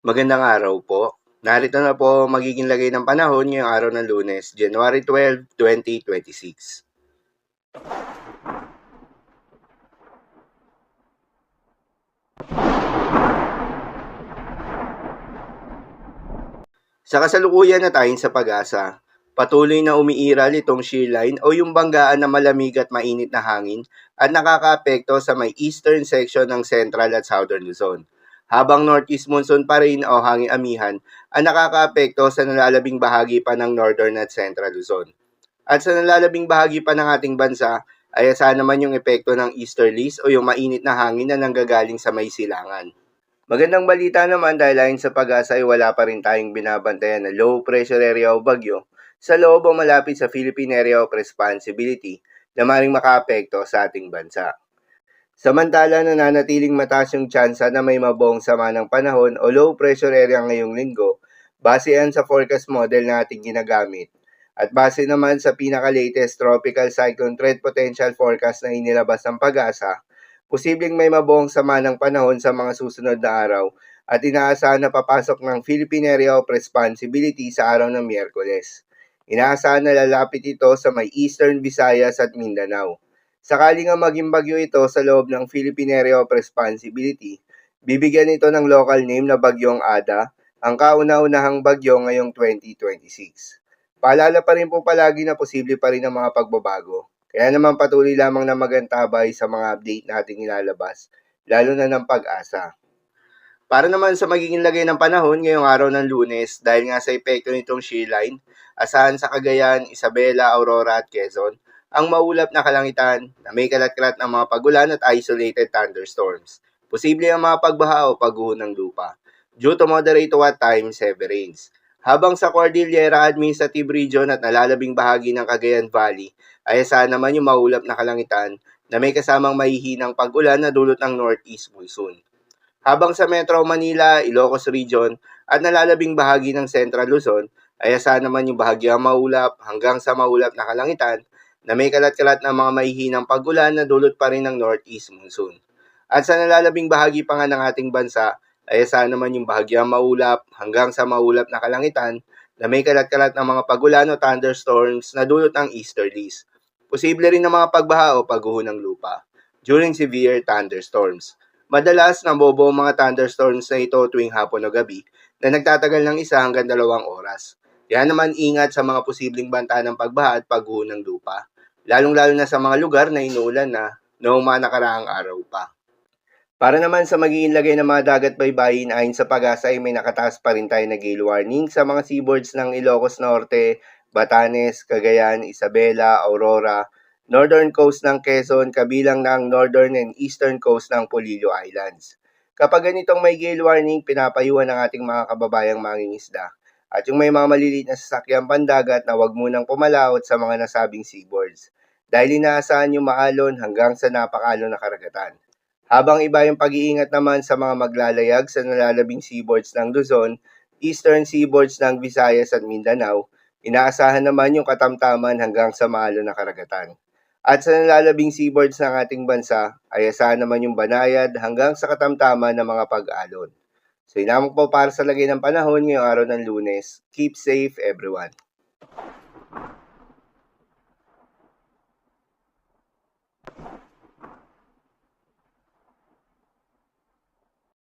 Magandang araw po. Narito na po ang magiging lagay ng panahon ngayong araw ng Lunes, January 12, 2026. Sa kasalukuyan na tayong sa pag-asa, patuloy na umiiral itong shear line o yung banggaan na malamig at mainit na hangin at nakakaapekto sa may eastern section ng Central at Southern Luzon. Habang northeast monsoon pa rin o hangin amihan ang nakakaapekto sa nalalabing bahagi pa ng Northern at Central Luzon. At sa nalalabing bahagi pa ng ating bansa ay asahan naman yung epekto ng easterlies o yung mainit na hangin na nanggagaling sa may silangan. Magandang balita naman dahil ayon sa pag-asa ay wala pa rin tayong binabantayan na low pressure area o bagyo sa loob o malapit sa Philippine Area of Responsibility na maring makaapekto sa ating bansa. Samantala, nananatiling mataas yung tsansa na may mabuong sama ng panahon o low pressure area ngayong linggo base yan sa forecast model na ating ginagamit. At base naman sa pinaka-latest tropical cyclone threat potential forecast na inilabas ng pag-asa, posibleng may mabuong sama ng panahon sa mga susunod na araw at inaasahan na papasok ng Philippine Area of Responsibility sa araw ng Miyerkules. Inaasahan na lalapit ito sa may Eastern Visayas at Mindanao. Sakali nga maging bagyo ito sa loob ng Philippine Area of Responsibility, bibigyan ito ng local name na Bagyong Ada, ang kauna-unahang bagyo ngayong 2026. Paalala pa rin po palagi na posible pa rin ang mga pagbabago. Kaya naman patuloy lamang na magantabay sa mga update nating ilalabas, lalo na ng pag-asa. Para naman sa magiging lagay ng panahon ngayong araw ng Lunes, dahil nga sa epekto nitong shear line, asahan sa Cagayan, Isabela, Aurora at Quezon, ang maulap na kalangitan na may kalat-kalat ng mga pagulan at isolated thunderstorms. Posible ang mga pagbaha o pagguho ng lupa due to moderate to at times heavy rains. Habang sa Cordillera Administrative Region at nalalabing bahagi ng Cagayan Valley, ay asahan naman yung maulap na kalangitan na may kasamang mahihinang pag-ulan na dulot ng northeast monsoon. Habang sa Metro Manila, Ilocos Region at nalalabing bahagi ng Central Luzon, ay asahan naman yung bahagyang maulap hanggang sa maulap na kalangitan na may kalat-kalat na mga mahihinang pag-ulan na dulot pa rin ng northeast monsoon. At sa nalalabing bahagi pa nga ng ating bansa, ay asahan naman yung bahagyang maulap hanggang sa maulap na kalangitan na may kalat-kalat ng mga pagulan o thunderstorms na dulot ng easterlies. Posible rin ng mga pagbaha o pagguho ng lupa during severe thunderstorms. Madalas nabobo ang mga thunderstorms na ito tuwing hapon o gabi na nagtatagal ng 1 hanggang 2 oras. Kaya naman ingat sa mga posibleng banta ng pagbaha at pagguho ng lupa, lalong-lalo na sa mga lugar na inuulan na noong mga nakaraang araw pa. Para naman sa magiging lagay ng mga dagat baybayin ayon sa pag-asa ay may nakataas pa rin tayo na gale warning sa mga seaboards ng Ilocos Norte, Batanes, Cagayan, Isabela, Aurora, northern coast ng Quezon, kabilang ng northern and eastern coast ng Polillo Islands. Kapag ganitong may gale warning, pinapayuhan ng ating mga kababayang mangingisda at yung may mga maliliit na sasakyang pandagat na huwag munang pumalaot sa mga nasabing seaboards dahil inaasahan yung maalon hanggang sa napakalon na karagatan. Habang iba yung pag-iingat naman sa mga maglalayag sa nalalabing seaboards ng Luzon, eastern seaboards ng Visayas at Mindanao, inaasahan naman yung katamtaman hanggang sa maalon na karagatan. At sa nalalabing seaboards ng ating bansa, ay asahan naman yung banayad hanggang sa katamtaman ng mga pag-alon. So, inamang po para sa lagay ng panahon ngayong araw ng Lunes. Keep safe everyone.